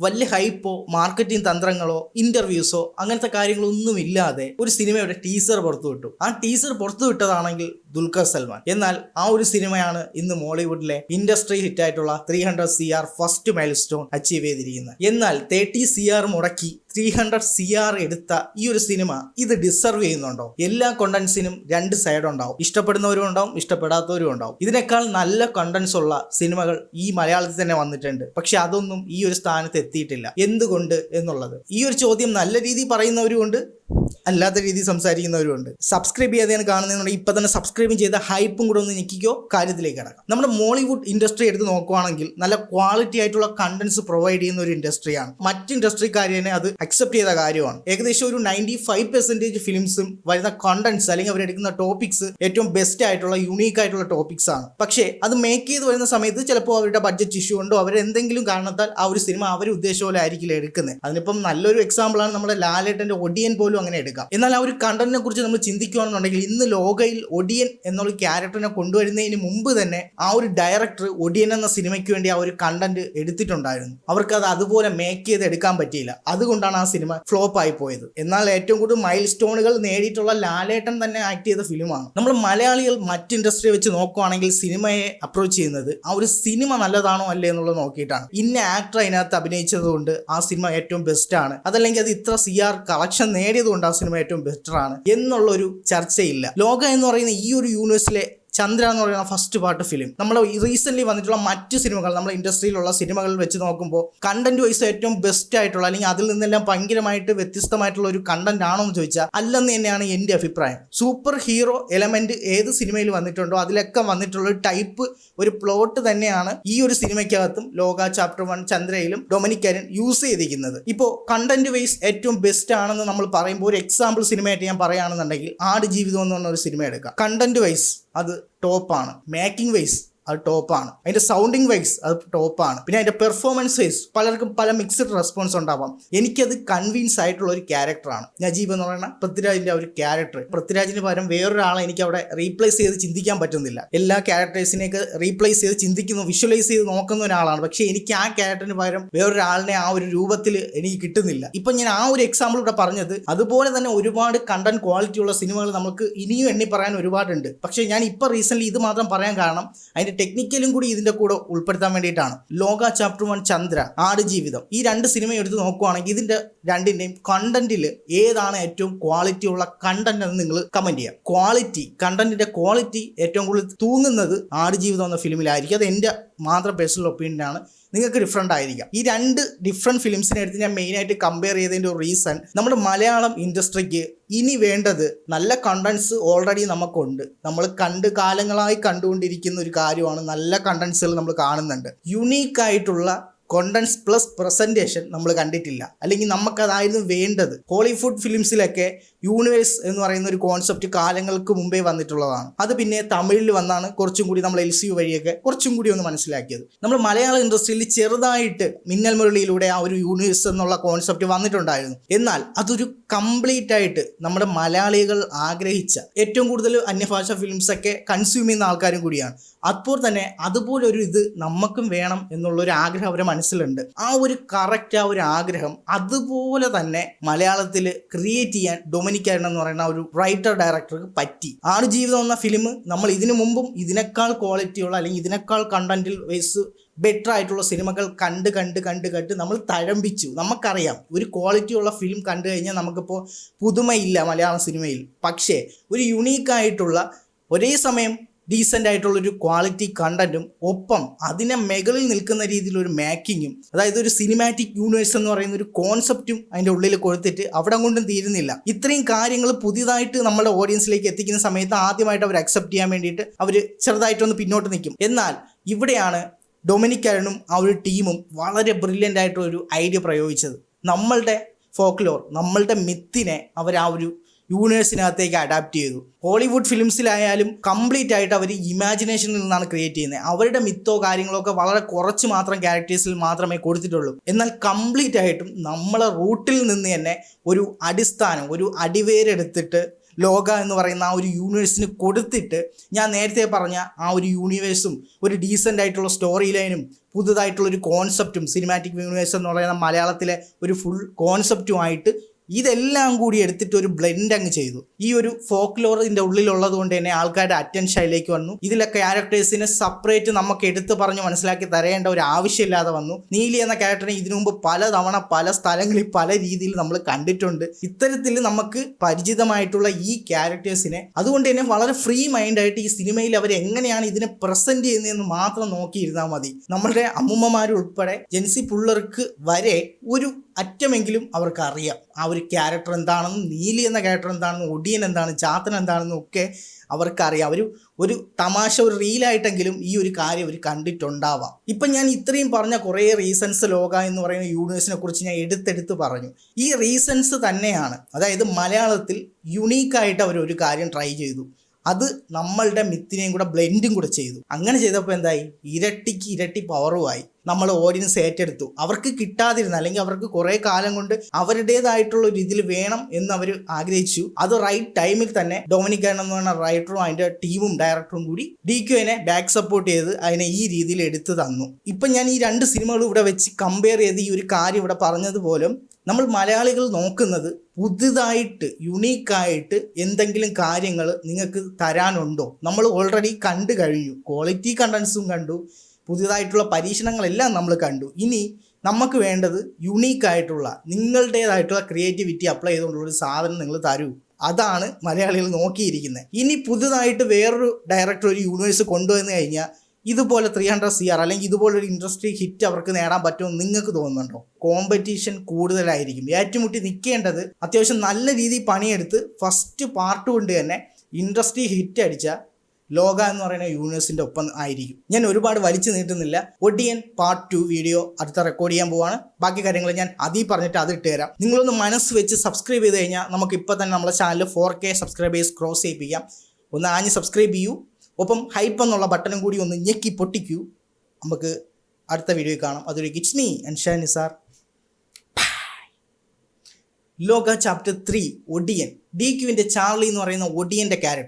വലിയ hypo marketing തന്ത്രങ്ങളോ ഇന്റർവ്യൂസോ അങ്ങനത്തെ കാര്യങ്ങളൊന്നും ഇല്ലാതെ ഒരു സിനിമയുടെ ടീസർ പുറത്തുവിട്ടു. ആ ടീസർ പുറത്തുവിട്ടതാണെങ്കിൽ ദുൽഖർ സൽമാൻ. എന്നാൽ ആ ഒരു സിനിമയാണ് ഇന്ന് മോളിവുഡിലെ ഇൻഡസ്ട്രി ഹിറ്റായിട്ടുള്ള 300 CR first milestone achieve ചെയ്തിരിക്കുന്നത്. എന്നാൽ 30 CR മുടക്കി 300 CR എടുത്ത ഈ ഒരു സിനിമ ഇത് ഡിസർവ് ചെയ്യുന്നുണ്ടോ? എല്ലാ കണ്ടന്റ്സിനും രണ്ട് സൈഡ് ഉണ്ടാവും. ഇഷ്ടപ്പെടുന്നവരും ഉണ്ടാവും, ഇഷ്ടപ്പെടാത്തവരും ഉണ്ടാവും. ഇതിനേക്കാൾ നല്ല കണ്ടന്റ്സ് ഉള്ള സിനിമകൾ ഈ മലയാളത്തിൽ തന്നെ വന്നിട്ടുണ്ട്. പക്ഷെ അതൊന്നും ഈ ഒരു സ്ഥാനത്ത് എത്തിയിട്ടില്ല. എന്തുകൊണ്ട് എന്നുള്ളത് ഈ ഒരു ചോദ്യം നല്ല രീതിയിൽ പറയുന്നവരും ഉണ്ട്, അല്ലാത്ത രീതിയിൽ സംസാരിക്കുന്നവരുണ്ട്. സബ്സ്ക്രൈബ് ചെയ്യാതെയാണ് കാണുന്നതെന്നുണ്ടെങ്കിൽ ഇപ്പൊ തന്നെ സബ്സ്ക്രൈബും ചെയ്ത ഹൈപ്പും കൂടെ ഒന്ന് ഞെക്കിക്കോ. കാര്യത്തിലേക്ക് കിടക്കാം. നമ്മുടെ മോളിവുഡ് ഇൻഡസ്ട്രി എടുത്ത് നോക്കുവാണെങ്കിൽ നല്ല ക്വാളിറ്റി ആയിട്ടുള്ള കണ്ടന്റ്സ് പ്രൊവൈഡ് ചെയ്യുന്ന ഒരു ഇൻഡസ്ട്രിയാണ്. മറ്റ് ഇൻഡസ്ട്രിക്കാരെ അത് അക്സെപ്റ്റ് ചെയ്ത കാര്യമാണ്. ഏകദേശം ഒരു 95% ഫിലിംസും വരുന്ന കണ്ടന്റ്സ് അല്ലെങ്കിൽ അവരെടുക്കുന്ന ടോപ്പിക്സ് ഏറ്റവും ബെസ്റ്റ് ആയിട്ടുള്ള യുണീക്ക് ആയിട്ടുള്ള ടോപ്പിക്സ് ആണ്. പക്ഷേ അത് മേക്ക് ചെയ്ത് വരുന്ന സമയത്ത് ചിലപ്പോൾ അവരുടെ ബഡ്ജറ്റ് ഇഷ്യൂ ഉണ്ടോ അവരെന്തെങ്കിലും കാരണത്താൽ ആ ഒരു സിനിമ അവർ ഉദ്ദേശിച്ച പോലെ ആയിരിക്കില്ല എടുക്കുന്നത്. അതിനിപ്പം നല്ലൊരു എക്സാമ്പിൾ ആണ് നമ്മുടെ ലാലേട്ടന്റെ ഒടിയൻ പോലും അങ്ങനെ എടുക്കാം. എന്നാൽ ആ ഒരു കണ്ടന്റിനെ കുറിച്ച് നമ്മൾ ചിന്തിക്കുകയാണെന്നുണ്ടെങ്കിൽ ഇന്ന് ലോകയിൽ ഒടിയൻ എന്നുള്ള ക്യാരക്ടറിനെ കൊണ്ടുവരുന്നതിന് മുമ്പ് തന്നെ ആ ഒരു ഡയറക്ടർ ഒടിയൻ എന്ന സിനിമയ്ക്ക് വേണ്ടി ആ ഒരു കണ്ടന്റ് എടുത്തിട്ടുണ്ടായിരുന്നു. അവർക്ക് അത് അതുപോലെ മേക്ക് ചെയ്ത് എടുക്കാൻ പറ്റിയില്ല. അതുകൊണ്ടാണ് ആ സിനിമ ഫ്ലോപ്പ് ആയി പോയത്. എന്നാൽ ഏറ്റവും കൂടുതൽ മൈൽ സ്റ്റോണുകൾ നേടിയിട്ടുള്ള ലാലേട്ടൻ തന്നെ ആക്ട് ചെയ്ത ഫിലിമാണ്. നമ്മൾ മലയാളികൾ മറ്റ് ഇൻഡസ്ട്രിയെ വെച്ച് നോക്കുകയാണെങ്കിൽ സിനിമയെ അപ്രോച്ച് ചെയ്യുന്നത് ആ ഒരു സിനിമ നല്ലതാണോ അല്ലേ എന്നുള്ളത് നോക്കിയിട്ടാണ്. ഇന്ന ആക്ടർ അതിനകത്ത് അഭിനയിച്ചത് കൊണ്ട് ആ സിനിമ ഏറ്റവും ബെസ്റ്റ് ആണ്, അതല്ലെങ്കിൽ അത് ഇത്ര CR കളക്ഷൻ നേടിയത് കൊണ്ട് ആ സിനിമ ഏറ്റവും ബെറ്റർ ആണ് എന്നുള്ളൊരു ചർച്ചയില്ല. ലോക എന്ന് പറയുന്ന ഈ ഒരു യൂണിവേഴ്സിലെ ചന്ദ്ര എന്ന് പറയുന്ന ഫസ്റ്റ് പാർട്ട് ഫിലിം നമ്മൾ റീസെന്റ് വന്നിട്ടുള്ള മറ്റ് സിനിമകൾ നമ്മുടെ ഇൻഡസ്ട്രിയിലുള്ള സിനിമകൾ വെച്ച് നോക്കുമ്പോൾ കണ്ടന്റ് വൈസ് ഏറ്റവും ബെസ്റ്റ് ആയിട്ടുള്ള അല്ലെങ്കിൽ അതിൽ നിന്നെല്ലാം ഭയങ്കരമായിട്ട് വ്യത്യസ്തമായിട്ടുള്ള ഒരു കണ്ടന്റ് ആണോ എന്ന് ചോദിച്ചാൽ അല്ലെന്ന് തന്നെയാണ് എൻ്റെ അഭിപ്രായം. സൂപ്പർ ഹീറോ എലമെന്റ് ഏത് സിനിമയിൽ വന്നിട്ടുണ്ടോ അതിലൊക്കെ വന്നിട്ടുള്ള ഒരു ടൈപ്പ് ഒരു പ്ലോട്ട് തന്നെയാണ് ഈ ഒരു സിനിമയ്ക്കകത്തും ലോക ചാപ്റ്റർ 1 ചന്ദ്രയിലും ഡൊമിനിക് അരുൺ യൂസ് ചെയ്തിരിക്കുന്നത്. ഇപ്പോൾ കണ്ടന്റ് വൈസ് ഏറ്റവും ബെസ്റ്റ് ആണെന്ന് നമ്മൾ പറയുമ്പോൾ ഒരു എക്സാമ്പിൾ സിനിമയായിട്ട് ഞാൻ പറയുകയാണെന്നുണ്ടെങ്കിൽ ആടുജീവിതം എന്ന് പറഞ്ഞ ഒരു സിനിമ എടുക്കാം. കണ്ടന്റ് വൈസ് അത് ടോപ്പാണ്, മേക്കിംഗ് വൈസ് അത് ടോപ്പാണ്, അതിന്റെ സൗണ്ടിങ് വൈസ് അത് ടോപ്പാണ്, പിന്നെ അതിന്റെ പെർഫോമൻസ് വൈസ് പലർക്കും പല മിക്സ്ഡ് റെസ്പോൺസ് ഉണ്ടാവാം. എനിക്കത് കൺവിൻസ് ആയിട്ടുള്ള ഒരു ക്യാരക്ടറാണ് നജീബ് എന്ന് പറയുന്ന പൃഥ്വിരാജിന്റെ ഒരു ക്യാരക്ടർ. പൃഥ്വിരാജിന് പകരം വേറൊരാളെ എനിക്ക് അവിടെ റീപ്ലേസ് ചെയ്ത് ചിന്തിക്കാൻ പറ്റുന്നില്ല. എല്ലാ ക്യാരക്ടേഴ്സിനെയൊക്കെ റീപ്ലേസ് ചെയ്ത് ചിന്തിക്കുന്നു, വിഷ്വലൈസ് ചെയ്ത് നോക്കുന്ന ഒരാളാണ്. പക്ഷെ എനിക്ക് ആ ക്യാരക്ടറിന് പകരം വേറൊരാളിനെ ആ ഒരു രൂപത്തിൽ എനിക്ക് കിട്ടുന്നില്ല. ഇപ്പൊ ഞാൻ ആ ഒരു എക്സാമ്പിൾ ഇവിടെ പറഞ്ഞത് അതുപോലെ തന്നെ ഒരുപാട് കണ്ടന്റ് ക്വാളിറ്റി ഉള്ള സിനിമകൾ നമുക്ക് ഇനിയും എണ്ണി പറയാൻ ഒരുപാടുണ്ട്. പക്ഷെ ഞാൻ ഇപ്പൊ റീസെന്റ് ഇത് മാത്രം പറയാൻ കാരണം അതിന്റെ ടെക്നിക്കലും കൂടി ഇതിന്റെ കൂടെ ഉൾപ്പെടുത്താൻ വേണ്ടിയിട്ടാണ്. ലോക ചാപ്റ്റർ 1 ചന്ദ്ര, ആടുജീവിതം ഈ രണ്ട് സിനിമ എടുത്ത് നോക്കുവാണെങ്കിൽ ഇതിന്റെ രണ്ടിന്റെയും കണ്ടന്റിൽ ഏതാണ് ഏറ്റവും ക്വാളിറ്റി ഉള്ള കണ്ടന്റ് എന്ന് നിങ്ങൾ കമന്റ് ചെയ്യാം. കണ്ടന്റിന്റെ ക്വാളിറ്റി ഏറ്റവും കൂടുതൽ തൂങ്ങുന്നത് ആടുജീവിതം എന്ന ഫിലിമിലായിരിക്കും. അത് എൻ്റെ മാത്രം പേഴ്സണൽ ഒപ്പീനിയൻ ആണ്, നിങ്ങൾക്ക് ഡിഫറെൻ്റ് ആയിരിക്കാം. ഈ രണ്ട് ഡിഫറെൻറ്റ് ഫിലിംസിനെ എടുത്ത് ഞാൻ മെയിനായിട്ട് കമ്പയർ ചെയ്തതിൻ്റെ ഒരു റീസൺ നമ്മുടെ മലയാളം ഇൻഡസ്ട്രിക്ക് ഇനി വേണ്ടത് നല്ല കണ്ടന്റ്സ് ഓൾറെഡി നമുക്കുണ്ട്. നമ്മൾ കാലങ്ങളായി കണ്ടുകൊണ്ടിരിക്കുന്ന ഒരു കാര്യമാണ് നല്ല കണ്ടന്റ്സുകൾ നമ്മൾ കാണുന്നുണ്ട്. യുണീക്കായിട്ടുള്ള കോണ്ടന്റ്സ് പ്ലസ് പ്രസന്റേഷൻ നമ്മൾ കണ്ടിട്ടില്ല, അല്ലെങ്കിൽ നമുക്കതായിരുന്നു വേണ്ടത്. ഹോളിവുഡ് ഫിലിംസിലൊക്കെ യൂണിവേഴ്സ് എന്ന് പറയുന്ന ഒരു കോൺസെപ്റ്റ് കാലങ്ങൾക്ക് മുമ്പേ വന്നിട്ടുള്ളതാണ്. അത് പിന്നെ തമിഴിൽ വന്നാണ് കുറച്ചും കൂടി നമ്മൾ LCU വഴിയൊക്കെ കുറച്ചും കൂടി ഒന്ന് മനസ്സിലാക്കിയത്. നമ്മൾ മലയാള ഇൻഡസ്ട്രിയിൽ ചെറുതായിട്ട് മിന്നൽ മുരളിയിലൂടെ ആ ഒരു യൂണിവേഴ്സ് എന്നുള്ള കോൺസെപ്റ്റ് വന്നിട്ടുണ്ടായിരുന്നു. എന്നാൽ അതൊരു കംപ്ലീറ്റ് ആയിട്ട് നമ്മുടെ മലയാളികൾ ആഗ്രഹിച്ച ഏറ്റവും കൂടുതൽ അന്യഭാഷ ഫിലിംസൊക്കെ കൺസ്യൂം ചെയ്യുന്ന ആൾക്കാരും കൂടിയാണ്. അപ്പോൾ തന്നെ അതുപോലെ ഒരു ഇത് നമുക്കും വേണം എന്നുള്ളൊരു ആഗ്രഹം അവരെ മനസ്സിലുണ്ട്. ആ ഒരു ആഗ്രഹം അതുപോലെ തന്നെ മലയാളത്തിൽ ക്രിയേറ്റ് ചെയ്യാൻ ഡൊമിനിക് അരുൺ എന്ന് പറയുന്ന ഒരു റൈറ്റർ ഡയറക്ടർക്ക് പറ്റി. ആടുജീവിതം എന്ന ഫിലിം നമ്മൾ ഇതിനു മുമ്പും ഇതിനേക്കാൾ ക്വാളിറ്റിയുള്ള അല്ലെങ്കിൽ ഇതിനേക്കാൾ കണ്ടന്റിൽ വൈസ് ബെറ്റർ ആയിട്ടുള്ള സിനിമകൾ കണ്ട് നമ്മൾ തഴമ്പിച്ചു. നമുക്കറിയാം ഒരു ക്വാളിറ്റിയുള്ള ഫിലിം കണ്ടു കഴിഞ്ഞാൽ നമുക്കിപ്പോൾ പുതുമയില്ല മലയാള സിനിമയിൽ. പക്ഷേ ഒരു യുണീക്കായിട്ടുള്ള ഒരേ സമയം ഡീസൻ്റ് ആയിട്ടുള്ളൊരു ക്വാളിറ്റി കണ്ടന്റും ഒപ്പം അതിനെ മുകളിൽ നിൽക്കുന്ന രീതിയിലൊരു മേക്കിങ്ങും, അതായത് ഒരു സിനിമാറ്റിക് യൂണിവേഴ്സ് എന്ന് പറയുന്ന ഒരു കോൺസെപ്റ്റും അതിൻ്റെ ഉള്ളിൽ കൊടുത്തിട്ട് അവിടെ കൊണ്ടും തീരുന്നില്ല. ഇത്രയും കാര്യങ്ങൾ പുതിയതായിട്ട് നമ്മുടെ ഓഡിയൻസിലേക്ക് എത്തിക്കുന്ന സമയത്ത് ആദ്യമായിട്ട് അവർ അക്സെപ്റ്റ് ചെയ്യാൻ വേണ്ടിയിട്ട് അവർ ചെറുതായിട്ടൊന്ന് പിന്നോട്ട് നിൽക്കും. എന്നാൽ ഇവിടെയാണ് ഡൊമിനിക് അരുണും ആ ഒരു ടീമും വളരെ ബ്രില്യൻ്റ് ആയിട്ടൊരു ഐഡിയ പ്രയോഗിച്ചത്. നമ്മളുടെ ഫോക്ലോർ, നമ്മളുടെ മിത്തിനെ അവർ ആ ഒരു യൂണിവേഴ്സിനകത്തേക്ക് അഡാപ്റ്റ് ചെയ്തു. ഹോളിവുഡ് ഫിലിംസിലായാലും കംപ്ലീറ്റ് ആയിട്ട് അവർ ഇമാജിനേഷനിൽ നിന്നാണ് ക്രിയേറ്റ് ചെയ്യുന്നത്. അവരുടെ മിത്തോ കാര്യങ്ങളോ ഒക്കെ വളരെ കുറച്ച് മാത്രം ക്യാരക്ടേഴ്സിൽ മാത്രമേ കൊടുത്തിട്ടുള്ളൂ. എന്നാൽ കംപ്ലീറ്റ് ആയിട്ടും നമ്മളെ റൂട്ടിൽ നിന്ന് തന്നെ ഒരു അടിസ്ഥാനം, ഒരു അടിവേരെടുത്തിട്ട് ലോക എന്ന് പറയുന്ന ആ ഒരു യൂണിവേഴ്സിന് കൊടുത്തിട്ട് ഞാൻ നേരത്തെ പറഞ്ഞ ആ ഒരു യൂണിവേഴ്സും ഒരു ഡീസൻ്റ് ആയിട്ടുള്ള സ്റ്റോറി ലൈനും പുതുതായിട്ടുള്ളൊരു കോൺസെപ്റ്റും സിനിമാറ്റിക് യൂണിവേഴ്സ് എന്ന് പറയുന്ന മലയാളത്തിലെ ഒരു ഫുൾ കോൺസെപ്റ്റുമായിട്ട് ഇതെല്ലാം കൂടി എടുത്തിട്ട് ഒരു ബ്ലെൻഡ് അങ്ങ് ചെയ്തു. ഈ ഒരു ഫോക്ക് ലോറിൻ്റെ ഉള്ളിലുള്ളത് കൊണ്ട് തന്നെ ആൾക്കാരുടെ അറ്റൻഷൻ അതിലേക്ക് വന്നു. ഇതിലെ ക്യാരക്ടേഴ്സിനെ സെപ്പറേറ്റ് നമുക്ക് എടുത്ത് പറഞ്ഞ് മനസ്സിലാക്കി തരേണ്ട ഒരു ആവശ്യമില്ലാതെ വന്നു. നീലി എന്ന ക്യാരക്ടറിനെ ഇതിനു മുമ്പ് പലതവണ പല സ്ഥലങ്ങളിൽ പല രീതിയിൽ നമ്മൾ കണ്ടിട്ടുണ്ട്. ഇത്തരത്തിൽ നമുക്ക് പരിചിതമായിട്ടുള്ള ഈ ക്യാരക്ടേഴ്സിനെ അതുകൊണ്ട് തന്നെ വളരെ ഫ്രീ മൈൻഡായിട്ട് ഈ സിനിമയിൽ അവർ എങ്ങനെയാണ് ഇതിനെ പ്രസന്റ് ചെയ്യുന്നതെന്ന് മാത്രം നോക്കിയിരുന്നാൽ മതി. നമ്മളുടെ അമ്മൂമ്മമാരുൾപ്പെടെ ജെൻസി പിള്ളേർക്ക് വരെ ഒരു അറ്റമെങ്കിലും അവർക്ക് അറിയാം ആ ഒരു ക്യാരക്ടർ എന്താണെന്നും നീലി എന്ന ക്യാരക്ടർ എന്താണെന്നും ഒടിയൻ എന്താണ് ചാത്തൻ എന്താണെന്നും ഒക്കെ അവർക്കറിയാം. ഒരു തമാശ ഒരു റീലായിട്ടെങ്കിലും ഈ ഒരു കാര്യം അവർ കണ്ടിട്ടുണ്ടാവാം. ഇപ്പം ഞാൻ ഇത്രയും പറഞ്ഞ കുറേ റീസൺസ് ലോക എന്ന് പറയുന്ന യൂണിവേഴ്സിനെ കുറിച്ച് ഞാൻ എടുത്തെടുത്ത് പറഞ്ഞു. ഈ റീസൺസ് തന്നെയാണ്, അതായത് മലയാളത്തിൽ യുണീക്കായിട്ട് അവർ ഒരു കാര്യം ട്രൈ ചെയ്തു. അത് നമ്മളുടെ മിത്തിനെയും കൂടെ ബ്ലെൻഡും കൂടെ ചെയ്തു. അങ്ങനെ ചെയ്തപ്പോൾ എന്തായി, ഇരട്ടി പവറുമായി നമ്മൾ ഓഡിയൻസ് ഏറ്റെടുത്തു. അവർക്ക് കിട്ടാതിരുന്ന അല്ലെങ്കിൽ അവർക്ക് കുറേ കാലം കൊണ്ട് അവരുടേതായിട്ടുള്ള ഒരു ഇതിൽ വേണം എന്ന് അവർ ആഗ്രഹിച്ചു. അത് റൈറ്റ് ടൈമിൽ തന്നെ ഡൊമിനിക് എന്ന് പറയുന്ന റൈറ്ററും അതിൻ്റെ ടീമും ഡയറക്ടറും കൂടി DQനെ ബാക്ക് സപ്പോർട്ട് ചെയ്ത് അതിനെ ഈ രീതിയിൽ എടുത്തു തന്നു. ഇപ്പം ഞാൻ ഈ 2 സിനിമകളും ഇവിടെ വെച്ച് കമ്പയർ ചെയ്ത് ഈ ഒരു കാര്യം ഇവിടെ പറഞ്ഞതുപോലും നമ്മൾ മലയാളികൾ നോക്കുന്നത് പുതുതായിട്ട് യുണീക്കായിട്ട് എന്തെങ്കിലും കാര്യങ്ങൾ നിങ്ങൾക്ക് തരാനുണ്ടോ? നമ്മൾ ഓൾറെഡി കണ്ടു കഴിഞ്ഞു. ക്വാളിറ്റി കണ്ടൻസും കണ്ടു, പുതിയതായിട്ടുള്ള പരീക്ഷണങ്ങളെല്ലാം നമ്മൾ കണ്ടു. ഇനി നമുക്ക് വേണ്ടത് യുണീക്കായിട്ടുള്ള നിങ്ങളുടേതായിട്ടുള്ള ക്രിയേറ്റിവിറ്റി അപ്ലൈ ചെയ്തുകൊണ്ടുള്ളൊരു സാധനം നിങ്ങൾ തരൂ. അതാണ് മലയാളികൾ നോക്കിയിരിക്കുന്നത്. ഇനി പുതുതായിട്ട് വേറൊരു ഡയറക്ടർ ഒരു യൂണിവേഴ്സ് കൊണ്ടുവന്നു കഴിഞ്ഞാൽ ഇതുപോലെ 300 CR അല്ലെങ്കിൽ ഇതുപോലൊരു ഇൻഡസ്ട്രി ഹിറ്റ് അവർക്ക് നേടാൻ പറ്റുമെന്ന് നിങ്ങൾക്ക് തോന്നുന്നുണ്ടോ? കോമ്പറ്റീഷൻ കൂടുതലായിരിക്കും. ഏറ്റുമുട്ടി നിൽക്കേണ്ടത് അത്യാവശ്യം നല്ല രീതിയിൽ പണിയെടുത്ത് ഫസ്റ്റ് പാർട്ട് കൊണ്ട് തന്നെ ഇൻഡസ്ട്രി ഹിറ്റ് അടിച്ച ലോക എന്ന് പറയുന്ന യൂണിവേഴ്സിൻ്റെ ഒപ്പം ആയിരിക്കും. ഞാൻ ഒരുപാട് വലിച്ചു നീട്ടുന്നില്ല. ഒടിയൻ പാർട്ട് 2 വീഡിയോ അടുത്ത റെക്കോർഡ് ചെയ്യാൻ പോവാണ്. ബാക്കി കാര്യങ്ങൾ ഞാൻ അതിൽ പറഞ്ഞിട്ട് അത് ഇട്ട് തരാം. നിങ്ങളൊന്ന് മനസ്സ് വെച്ച് സബ്സ്ക്രൈബ് ചെയ്ത് കഴിഞ്ഞാൽ നമുക്ക് ഇപ്പോൾ തന്നെ നമ്മുടെ ചാനൽ 4K സബ്സ്ക്രൈബേഴ്സ് ക്രോസ് ചെയ്യിപ്പിക്കാം. ഒന്ന് ആഞ്ഞ് സബ്സ്ക്രൈബ് ചെയ്യൂ. ഒപ്പം ഹൈപ്പ് എന്നുള്ള ബട്ടണും കൂടി ഒന്ന് ഞെക്കി പൊട്ടിക്കൂ. നമുക്ക് അടുത്ത വീഡിയോയിൽ കാണാം. അതൊരു ഇറ്റ്സ് മീ അൻഷാൻ നിസാർ. ലോക ചാപ്റ്റർ 3 ഒടിയൻ. DQവിൻ്റെ ചാർലി എന്ന് പറയുന്ന ഒടിയൻ്റെ ക്യാരക്ടർ